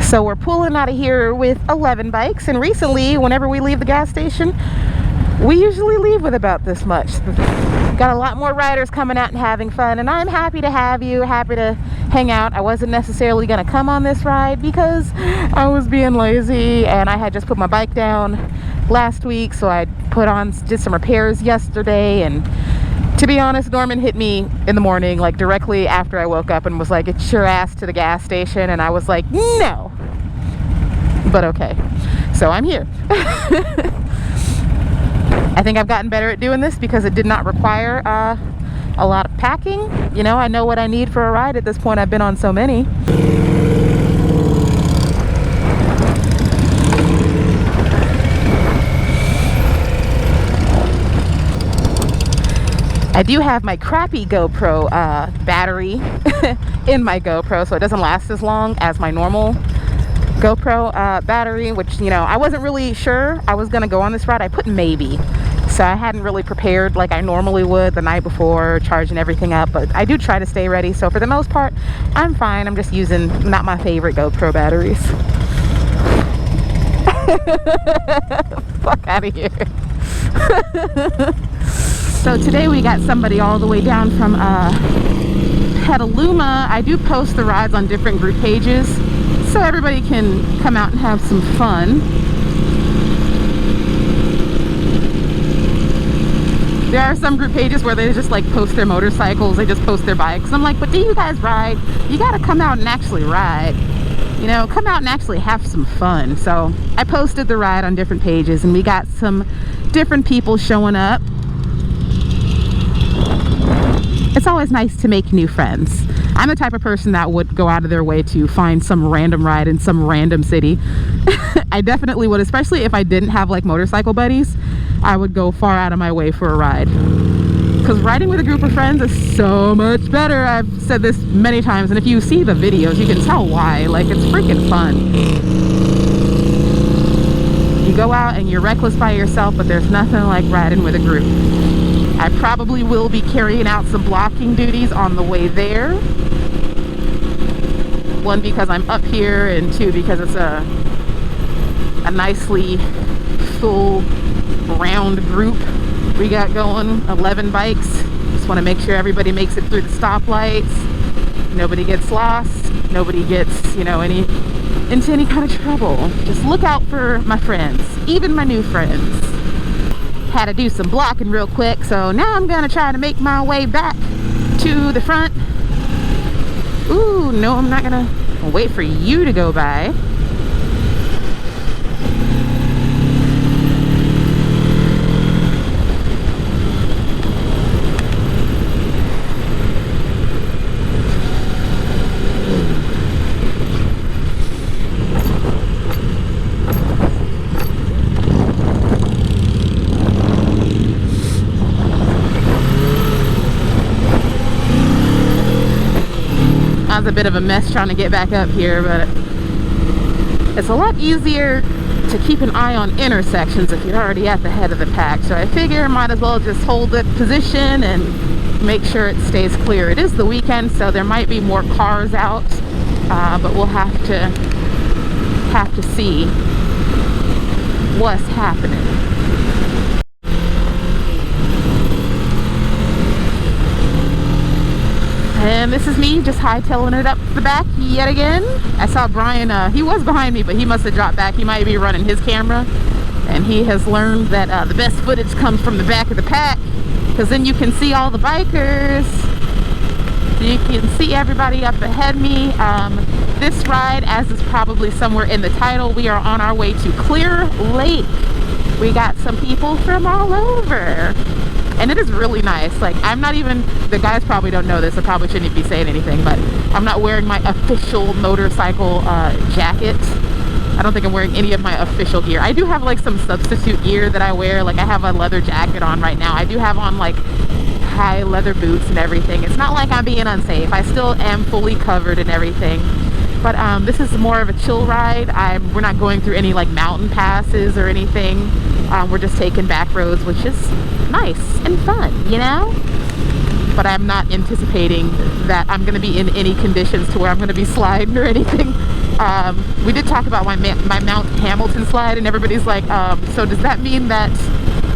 So we're pulling out of here with 11 bikes, and recently, whenever we leave the gas station, we usually leave with about this much. Got a lot more riders coming out and having fun, and I'm happy to have you, happy to hang out. I wasn't necessarily gonna come on this ride because I was being lazy, and I had just put my bike down last week, so I did some repairs yesterday. And to be honest, Norman hit me in the morning, like directly after I woke up, and was like, "It's your ass to the gas station," and I was like, no. But okay, so I'm here. I think I've gotten better at doing this because it did not require a lot of packing. You know, I know what I need for a ride at this point. I've been on so many. I do have my crappy GoPro battery in my GoPro, so it doesn't last as long as my normal GoPro battery, which, you know, I wasn't really sure I was gonna go on this ride. I put maybe, so I hadn't really prepared like I normally would the night before, charging everything up, but I do try to stay ready. So for the most part, I'm fine. I'm just using not my favorite GoPro batteries. Fuck out of here. So today we got somebody all the way down from Petaluma. I do post the rides on different group pages so everybody can come out and have some fun. There are some group pages where they just like post their motorcycles, they just post their bikes. I'm like, but do you guys ride? You gotta come out and actually ride. You know, come out and actually have some fun. So I posted the ride on different pages, and we got some different people showing up. It's always nice to make new friends. I'm the type of person that would go out of their way to find some random ride in some random city. I definitely would, especially if I didn't have like motorcycle buddies. I would go far out of my way for a ride. Because riding with a group of friends is so much better. I've said this many times, and if you see the videos, you can tell why. Like, it's freaking fun. You go out and you're reckless by yourself, but there's nothing like riding with a group. I probably will be carrying out some blocking duties on the way there. One, because I'm up here, and two, because it's a nicely full round group we got going. 11 bikes. Just want to make sure everybody makes it through the stoplights. Nobody gets lost. Nobody gets, you know, into any kind of trouble. Just look out for my friends, even my new friends. Had to do some blocking real quick, so now I'm gonna try to make my way back to the front. Ooh, no, I'm not gonna wait for you to go by. A bit of a mess trying to get back up here, but it's a lot easier to keep an eye on intersections if you're already at the head of the pack. So I figure I might as well just hold that position and make sure it stays clear. It is the weekend, so there might be more cars out, but we'll have to see what's happening. And this is me just hightailing it up the back yet again. I saw Brian, he was behind me, but he must have dropped back. He might be running his camera, and he has learned that the best footage comes from the back of the pack, because then you can see all the bikers. You can see everybody up ahead of me. This ride, as is probably somewhere in the title, we are on our way to Clear Lake. We got some people from all over. And it is really nice. Like, I'm not even, the guys probably don't know this, I probably shouldn't be saying anything, but I'm not wearing my official motorcycle jacket. I don't think I'm wearing any of my official gear. I do have like some substitute gear that I wear. Like, I have a leather jacket on right now. I do have on like high leather boots and everything. It's not like I'm being unsafe. I still am fully covered and everything. But this is more of a chill ride. We're not going through any like mountain passes or anything. We're just taking back roads, which is nice and fun, you know? But I'm not anticipating that I'm going to be in any conditions to where I'm going to be sliding or anything. We did talk about my Mount Hamilton slide, and everybody's like, so does that mean that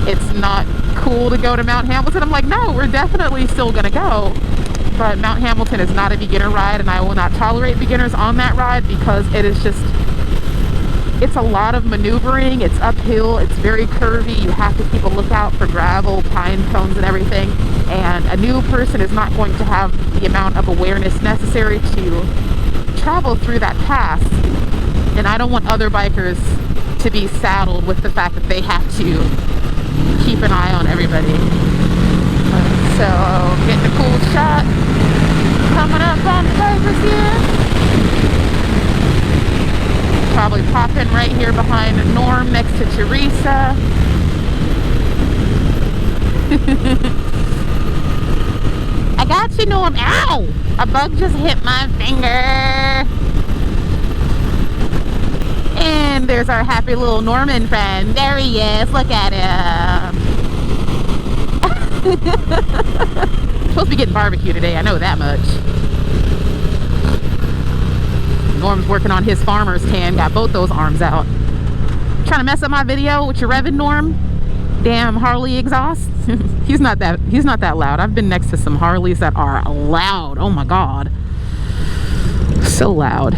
it's not cool to go to Mount Hamilton? I'm like, no, we're definitely still gonna go, but Mount Hamilton is not a beginner ride, and I will not tolerate beginners on that ride because it is just, it's a lot of maneuvering. It's uphill, it's very curvy, you have to keep a lookout for gravel, pine cones and everything, and a new person is not going to have the amount of awareness necessary to travel through that pass, and I don't want other bikers to be saddled with the fact that they have to keep an eye on everybody. So getting a cool shot coming up on the bikers here. Probably pop in right here behind Norm next to Teresa. I got you, Norm. Ow! A bug just hit my finger. And there's our happy little Norman friend. There he is. Look at him. Supposed to be getting barbecue today. I know that much. Norm's working on his farmer's tan. Got both those arms out. Trying to mess up my video with your revving, Norm? Damn Harley exhaust. He's not that loud. I've been next to some Harleys that are loud. Oh my god, so loud.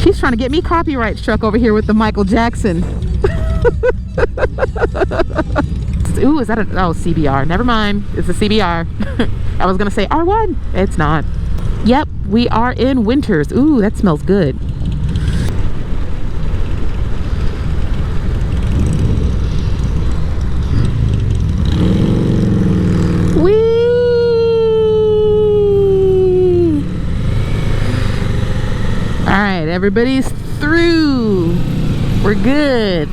He's trying to get me copyright struck over here with the Michael Jackson. Ooh, is that a, oh, CBR? Never mind, it's a CBR. I was gonna say R1. It's not. Yep, we are in Winters. Ooh, that smells good. Alright, everybody's through. We're good.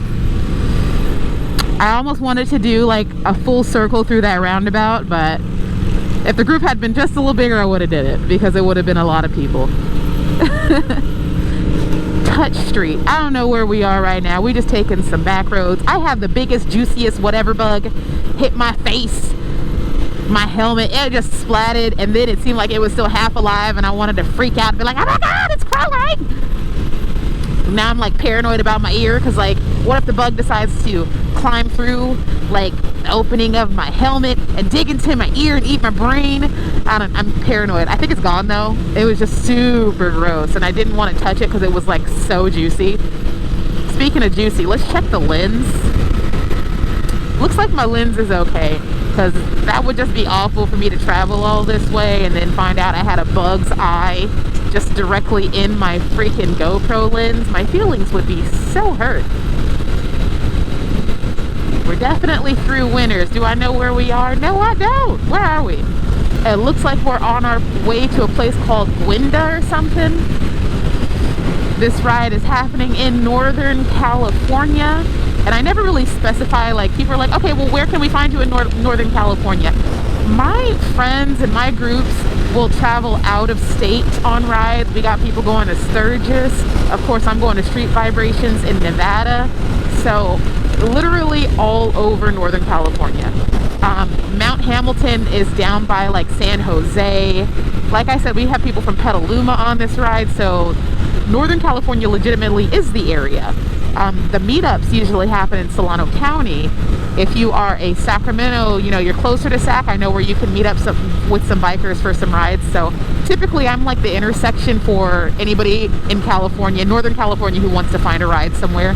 I almost wanted to do like a full circle through that roundabout, but if the group had been just a little bigger, I would have did it because it would have been a lot of people. Touch Street. I don't know where we are right now. We just taking some back roads. I have the biggest, juiciest whatever bug hit my face. My helmet, it just splatted, and then it seemed like it was still half alive, and I wanted to freak out and be like, oh my god, it's crawling. Now I'm like paranoid about my ear, because like, what if the bug decides to climb through like the opening of my helmet and dig into my ear and eat my brain? I'm paranoid. I think it's gone though. It was just super gross, and I didn't want to touch it because it was like so juicy. Speaking of juicy, let's check the lens. Looks like my lens is okay, because that would just be awful for me to travel all this way and then find out I had a bug's eye just directly in my freaking GoPro lens. My feelings would be so hurt. We're definitely through Winters. Do I know where we are? No, I don't. Where are we? It looks like we're on our way to a place called Gwenda or something. This ride is happening in Northern California. And I never really specify, like, people are like, okay, well, where can we find you in Northern California? My friends and my groups will travel out of state on rides. We got people going to Sturgis. Of course, I'm going to Street Vibrations in Nevada. So literally all over Northern California. Mount Hamilton is down by like San Jose. Like I said, we have people from Petaluma on this ride. So Northern California legitimately is the area. The meetups usually happen in Solano County. If you are a Sacramento, you know, you're closer to Sac, I know where you can meet up with some bikers for some rides. So typically I'm like the intersection for anybody in California, Northern California, who wants to find a ride somewhere.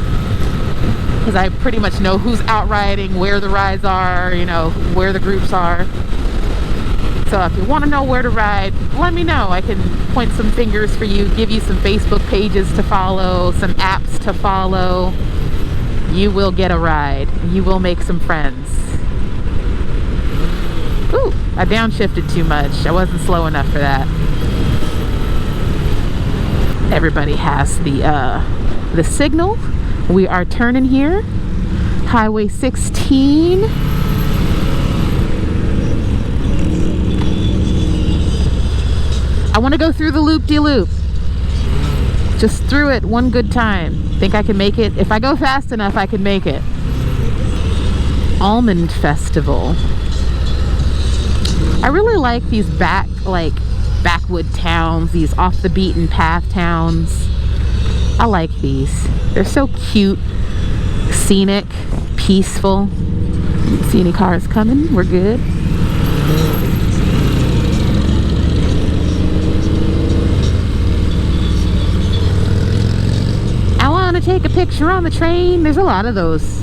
Because I pretty much know who's out riding, where the rides are, you know, where the groups are. So if you want to know where to ride, let me know. I can point some fingers for you, give you some Facebook pages to follow, some apps to follow. You will get a ride. You will make some friends. Ooh, I downshifted too much. I wasn't slow enough for that. Everybody has the signal. We are turning here. Highway 16. I want to go through the loop-de-loop. Just through it one good time. Think I can make it? If I go fast enough, I can make it. Almond Festival. I really like these back, like, backwood towns, these off the beaten path towns. I like these. They're so cute, scenic, peaceful. Don't see any cars coming. We're good. I want to take a picture on the train. There's a lot of those.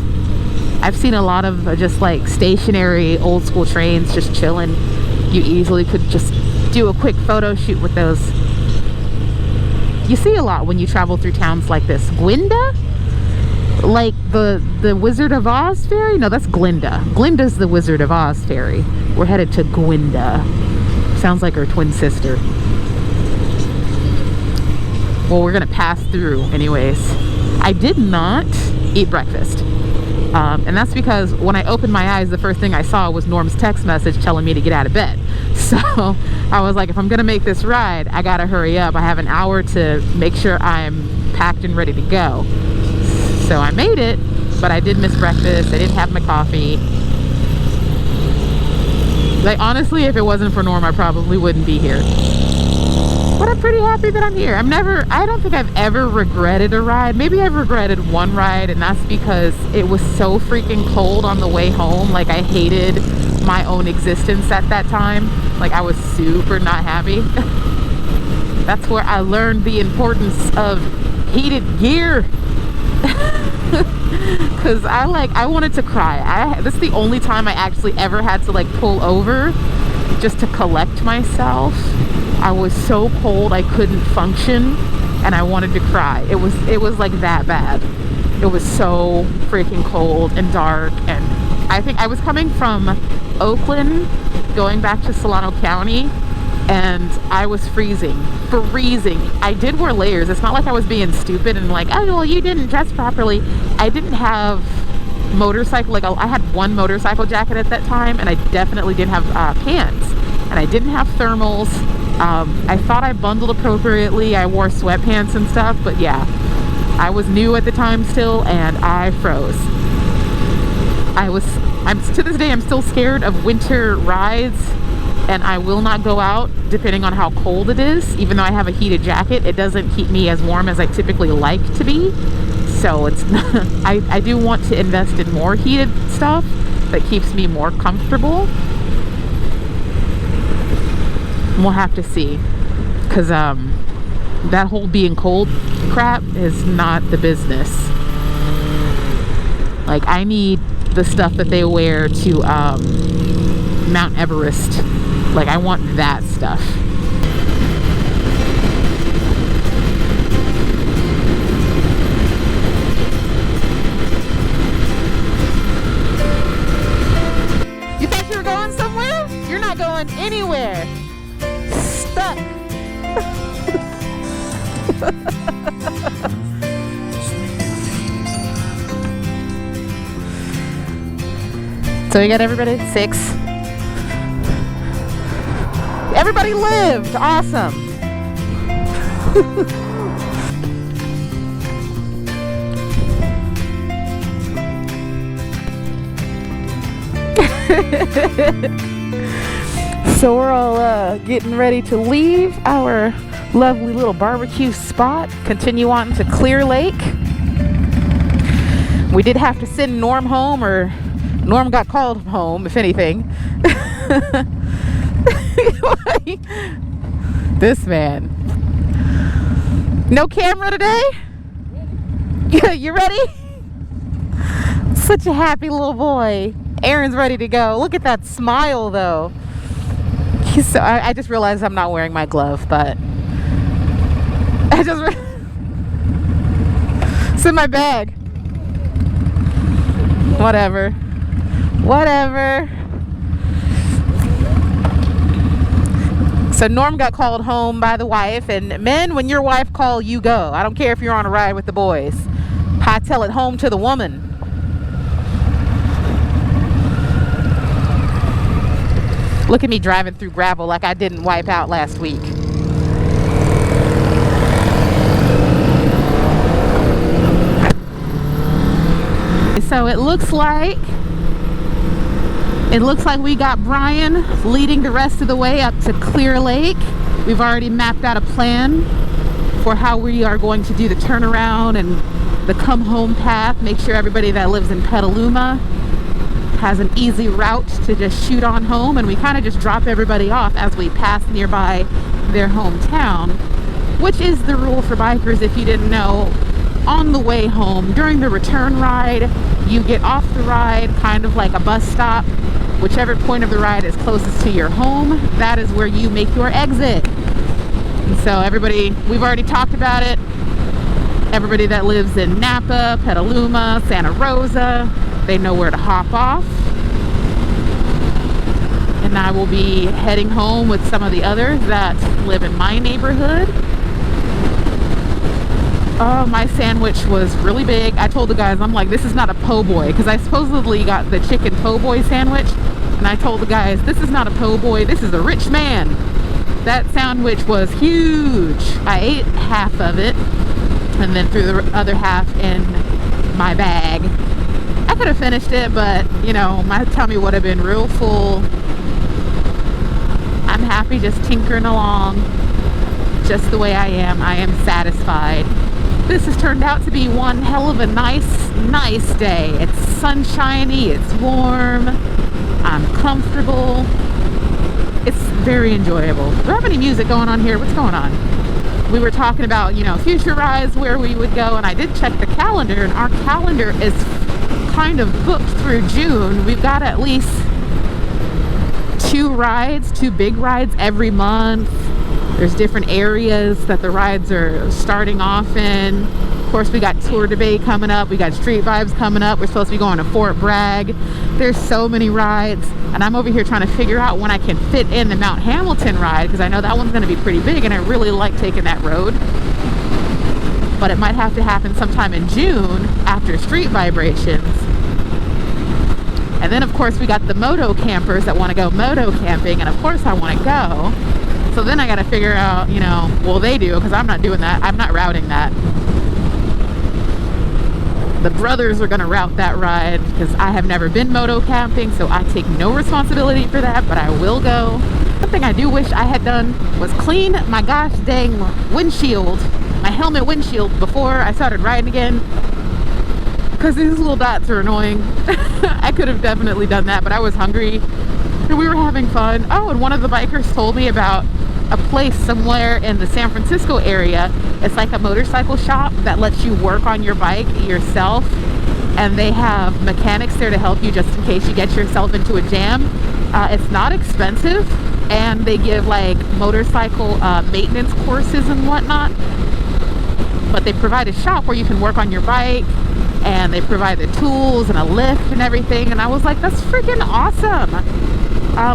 I've seen a lot of just like stationary old school trains just chilling. You easily could just do a quick photo shoot with those. You see a lot when you travel through towns like this. Glinda? Like the Wizard of Oz ferry? No, that's Glinda. Glinda's the Wizard of Oz ferry. We're headed to Glinda. Sounds like her twin sister. Well, we're gonna pass through anyways. I did not eat breakfast. And that's because when I opened my eyes, the first thing I saw was Norm's text message telling me to get out of bed. So I was like, if I'm gonna make this ride, I gotta hurry up. I have an hour to make sure I'm packed and ready to go. So I made it, but I did miss breakfast. I didn't have my coffee. Like, honestly, if it wasn't for Norm, I probably wouldn't be here. But I'm pretty happy that I'm here. I don't think I've ever regretted a ride. Maybe I've regretted one ride, and that's because it was so freaking cold on the way home. Like, I hated my own existence at that time. Like, I was super not happy. That's where I learned the importance of heated gear. Because I wanted to cry. This is the only time I actually ever had to like pull over just to collect myself. I was so cold I couldn't function, and I wanted to cry. It was like that bad. It was so freaking cold and dark, and I think I was coming from Oakland going back to Solano County, and I was freezing. I did wear layers. It's not like I was being stupid and like, oh well, you didn't dress properly. I didn't have motorcycle, like I had one motorcycle jacket at that time, and I definitely didn't have pants, and I didn't have thermals. I thought I bundled appropriately. I wore sweatpants and stuff, but yeah, I was new at the time still, and I froze. To this day, I'm still scared of winter rides, and I will not go out depending on how cold it is. Even though I have a heated jacket, it doesn't keep me as warm as I typically like to be. So it's I do want to invest in more heated stuff that keeps me more comfortable. We'll have to see, because that whole being cold crap is not the business. Like, I need the stuff that they wear to Mount Everest. Like, I want that stuff. You thought you were going somewhere? You're not going anywhere. Stuck. So we got everybody at 6. Everybody lived. Awesome. So we're all getting ready to leave our lovely little barbecue spot, continue on to Clear Lake. We did have to send Norm home, or Norm got called home, if anything. This man. No camera today? You ready? Such a happy little boy. Aaron's ready to go. Look at that smile, though. I just realized I'm not wearing my glove, but it's in my bag. Whatever. So Norm got called home by the wife, and men, when your wife call, you go. I don't care if you're on a ride with the boys. Hightail it home to the woman. Look at me driving through gravel like I didn't wipe out last week. So it looks like we got Brian leading the rest of the way up to Clear Lake. We've already mapped out a plan for how we are going to do the turnaround and the come home path. Make sure everybody that lives in Petaluma has an easy route to just shoot on home, and we kind of just drop everybody off as we pass nearby their hometown, which is the rule for bikers if you didn't know. On the way home, during the return ride, you get off the ride kind of like a bus stop. Whichever point of the ride is closest to your home, that is where you make your exit. And so everybody, we've already talked about it. Everybody that lives in Napa, Petaluma, Santa Rosa, they know where to hop off. And I will be heading home with some of the others that live in my neighborhood. Oh, my sandwich was really big. I told the guys, I'm like, this is not a po' boy, because I supposedly got the chicken po' boy sandwich, and I told the guys, this is not a po' boy, this is a rich man. That sandwich was huge. I ate half of it and then threw the other half in my bag. I could have finished it, but you know, my tummy would have been real full. I'm happy just tinkering along just the way I am. I am satisfied. This has turned out to be one hell of a nice day. It's sunshiny, it's warm, I'm comfortable. It's very enjoyable. Do I have any music going on here? What's going on? We were talking about, you know, future rides, where we would go, and I did check the calendar, and our calendar is kind of booked through June. We've got at least 2 big rides every month. There's different areas that the rides are starting off in. Of course, we got Tour de Bay coming up. We got Street Vibes coming up. We're supposed to be going to Fort Bragg. There's so many rides. And I'm over here trying to figure out when I can fit in the Mount Hamilton ride, because I know that one's going to be pretty big and I really like taking that road. But it might have to happen sometime in June after Street Vibrations. And then, of course, we got the moto campers that want to go moto camping. And, of course, I want to go. So then I got to figure out, you know, well, they do, because I'm not doing that. I'm not routing that. The brothers are going to route that ride, because I have never been moto camping, so I take no responsibility for that, but I will go. One thing I do wish I had done was clean my gosh dang windshield, my helmet windshield, before I started riding again, because these little dots are annoying. I could have definitely done that, but I was hungry and we were having fun. Oh, and one of the bikers told me about a place somewhere in the San Francisco area. It's like a motorcycle shop that lets you work on your bike yourself, and they have mechanics there to help you just in case you get yourself into a jam. It's not expensive, and they give like motorcycle maintenance courses and whatnot, but they provide a shop where you can work on your bike, and they provide the tools and a lift and everything. And I was like, that's freaking awesome.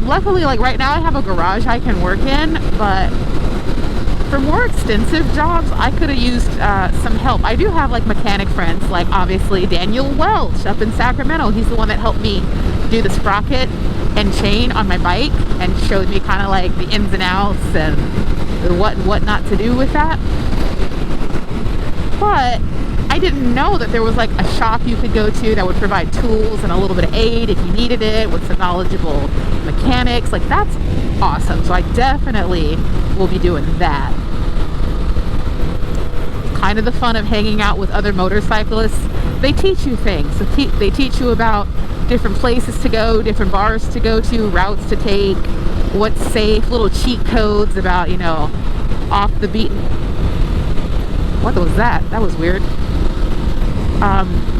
Luckily, like right now I have a garage I can work in, but for more extensive jobs I could have used some help. I do have like mechanic friends, like obviously Daniel Welch up in Sacramento. He's the one that helped me do the sprocket and chain on my bike and showed me kind of like the ins and outs and what not to do with that. But I didn't know that there was like a shop you could go to that would provide tools and a little bit of aid if you needed it, with some knowledgeable mechanics. Like, that's awesome. So I definitely will be doing that. Kind of the fun of hanging out with other motorcyclists. They teach you things. They teach you about different places to go, different bars to go to, routes to take, what's safe, little cheat codes about, you know, off the beaten. What was that? That was weird.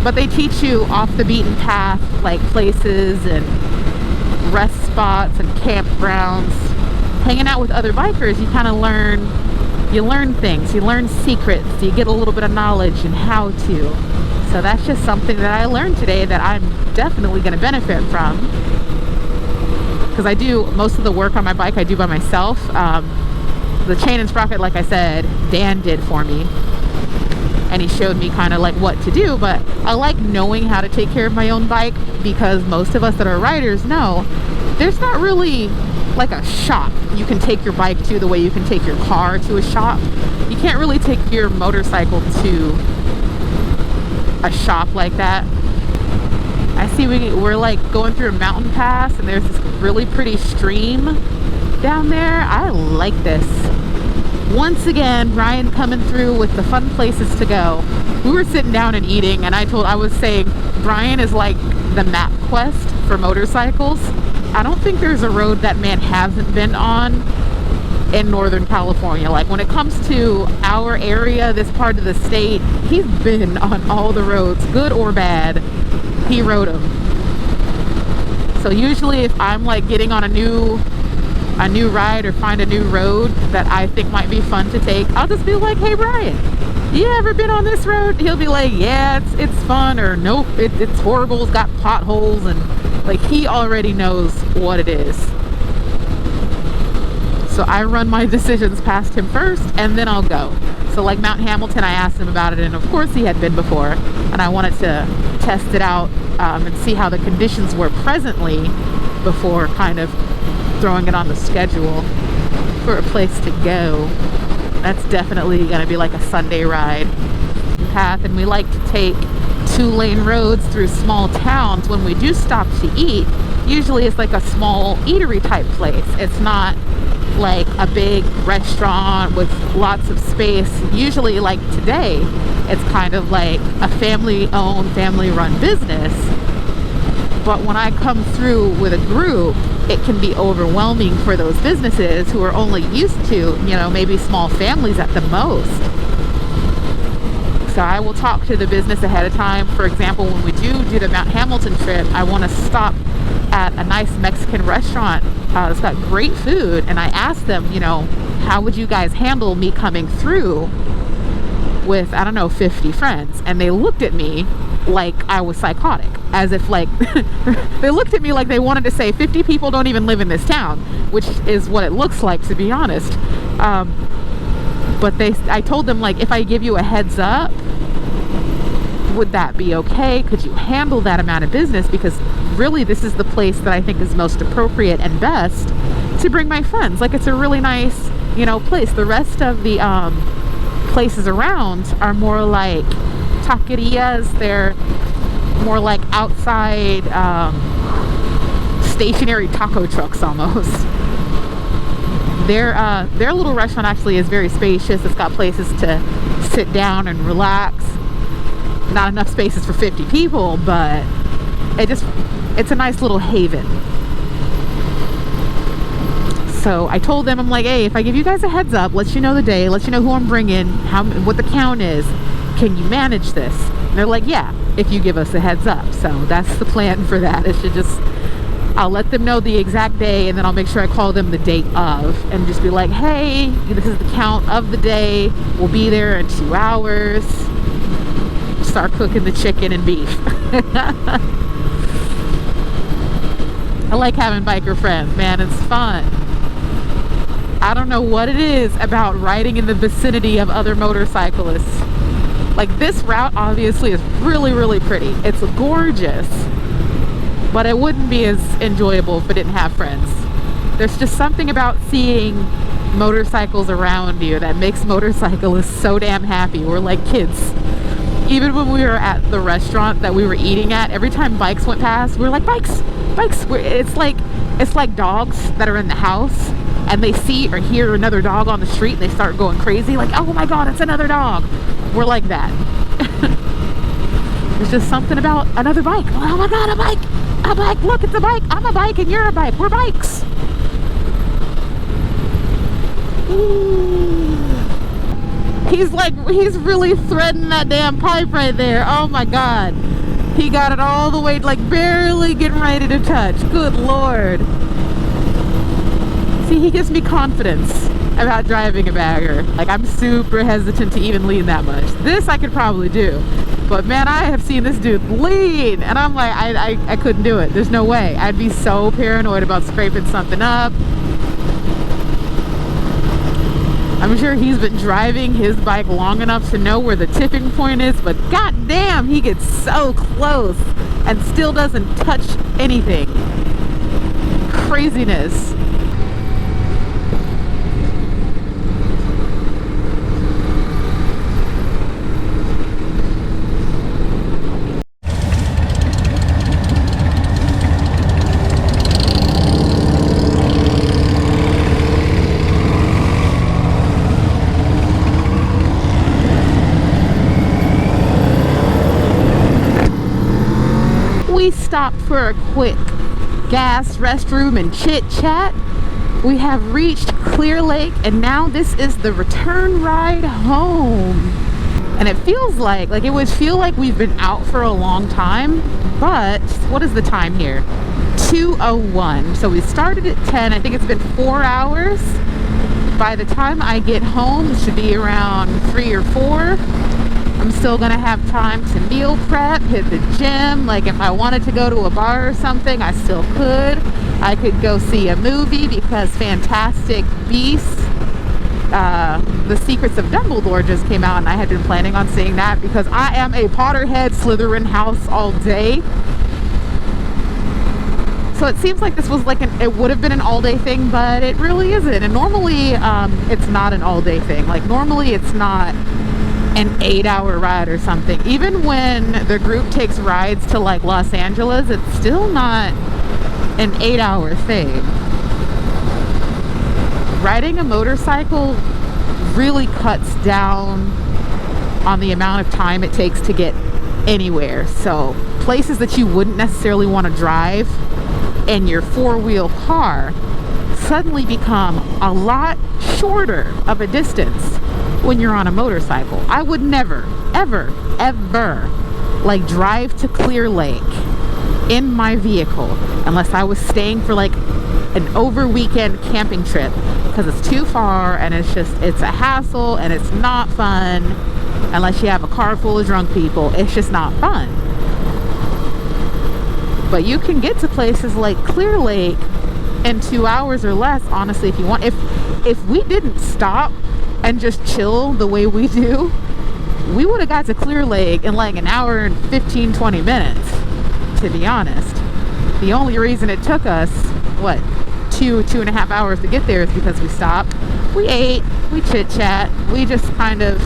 But they teach you off the beaten path, like places and rest spots and campgrounds. Hanging out with other bikers, you kind of learn things, you learn secrets, you get a little bit of knowledge and how to. So that's just something that I learned today that I'm definitely going to benefit from, because I do most of the work on my bike I do by myself. The chain and sprocket, like I said, Dan did for me, and he showed me kind of like what to do. But I like knowing how to take care of my own bike, because most of us that are riders know there's not really like a shop you can take your bike to the way you can take your car to a shop. You can't really take your motorcycle to a shop like that. I see we're like going through a mountain pass, and there's this really pretty stream down there. I like this. Once again, Brian coming through with the fun places to go. We were sitting down and eating, and I was saying Brian is like the map quest for motorcycles. I don't think there's a road that man hasn't been on in Northern California. Like when it comes to our area, this part of the state, he's been on all the roads, good or bad. He rode them. So usually if I'm like getting on a new ride or find a new road that I think might be fun to take, I'll just be like, hey Brian, you ever been on this road? He'll be like, yeah, it's fun, or nope, it's horrible, it's got potholes, and like he already knows what it is. So I run my decisions past him first, and then I'll go. So like Mount Hamilton, I asked him about it, and of course he had been before, and I wanted to test it out and see how the conditions were presently before kind of throwing it on the schedule for a place to go. That's definitely going to be like a Sunday ride path, and we like to take 2-lane roads through small towns when we do stop to eat. Usually it's like a small eatery type place. It's not like a big restaurant with lots of space. Usually, like today, it's kind of like a family-owned, family-run business. But when I come through with a group, it can be overwhelming for those businesses who are only used to, you know, maybe small families at the most. So I will talk to the business ahead of time. For example, when we do the Mount Hamilton trip, I want to stop at a nice Mexican restaurant that's got great food, and I asked them, you know, how would you guys handle me coming through with, I don't know, 50 friends? And they looked at me like I was psychotic, as if like they looked at me like they wanted to say 50 people don't even live in this town, which is what it looks like, to be honest. But I told them, like, if I give you a heads up, would that be okay? Could you handle that amount of business? Because really this is the place that I think is most appropriate and best to bring my friends. Like, it's a really nice, you know, place. The rest of the places around are more like taquerias. They're more like outside stationary taco trucks almost. Their little restaurant actually is very spacious. It's got places to sit down and relax. Not enough spaces for 50 people, but it's a nice little haven. So I told them, I'm like, hey, if I give you guys a heads up, let you know the day, let you know who I'm bringing, what the count is, can you manage this? And they're like, yeah, if you give us a heads up. So that's the plan for that. It should just, I'll let them know the exact day, and then I'll make sure I call them the date of, and just be like, hey, this is the count of the day. We'll be there in 2 hours. Start cooking the chicken and beef. I like having biker friends, man. It's fun. I don't know what it is about riding in the vicinity of other motorcyclists. Like, this route obviously is really, really pretty. It's gorgeous, but it wouldn't be as enjoyable if I didn't have friends. There's just something about seeing motorcycles around you that makes motorcyclists so damn happy. We're like kids. Even when we were at the restaurant that we were eating at, every time bikes went past, we were like, bikes, bikes. It's like dogs that are in the house and they see or hear another dog on the street and they start going crazy, like, oh my god, it's another dog. We're like that. There's just something about another bike. Oh my god, a bike, look, it's a bike. I'm a bike and you're a bike. We're bikes. Ooh. He's really threading that damn pipe right there. Oh my god. He got it all the way, like barely getting ready to touch. Good lord. See, he gives me confidence about driving a bagger. Like, I'm super hesitant to even lean that much. This I could probably do. But man, I have seen this dude lean, and I'm like, I couldn't do it. There's no way. I'd be so paranoid about scraping something up. I'm sure he's been driving his bike long enough to know where the tipping point is, but goddamn, he gets so close and still doesn't touch anything. Craziness. we stopped for a quick gas, restroom, and chit chat. We have reached Clear Lake, and now this is the return ride home. And it feels like it would feel like we've been out for a long time, but what is the time here? 2:01. So we started at 10. I think it's been 4 hours. By the time I get home, it should be around 3 or 4. I'm still gonna have time to meal prep, hit the gym. Like if I wanted to go to a bar or something, I still could. I could go see a movie because Fantastic Beasts, The Secrets of Dumbledore just came out, and I had been planning on seeing that because I am a Potterhead, Slytherin house all day. So it seems like this was it would have been an all-day thing, but it really isn't. And normally it's not an all-day thing. Like normally it's not an 8-hour ride or something. Even when the group takes rides to like Los Angeles, it's still not an 8-hour thing. Riding a motorcycle really cuts down on the amount of time it takes to get anywhere. So places that you wouldn't necessarily want to drive in your four-wheel car suddenly become a lot shorter of a distance when you're on a motorcycle. I would never, ever, ever like drive to Clear Lake in my vehicle unless I was staying for like an over weekend camping trip, because it's too far and it's a hassle and it's not fun unless you have a car full of drunk people. It's just not fun. But you can get to places like Clear Lake in 2 hours or less, honestly, if you want. If we didn't stop and just chill the way we do, we would have got to Clear Lake in like an hour and 15-20 minutes, to be honest. The only reason it took us, what, 2.5 hours to get there is because we stopped, we ate, we chit chat, we just kind of,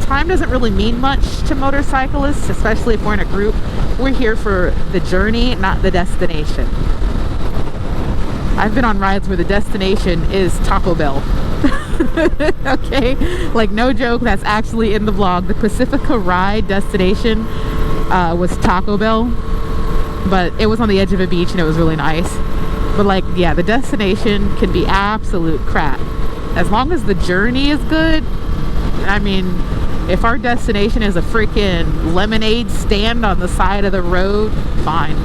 time doesn't really mean much to motorcyclists, especially if we're in a group. We're here for the journey, not the destination. I've been on rides where the destination is Taco Bell. Okay, like no joke, that's actually in the vlog. The Pacifica ride destination was Taco Bell, but it was on the edge of a beach and it was really nice. But like, yeah, the destination can be absolute crap. As long as the journey is good, I mean, if our destination is a freaking lemonade stand on the side of the road, fine.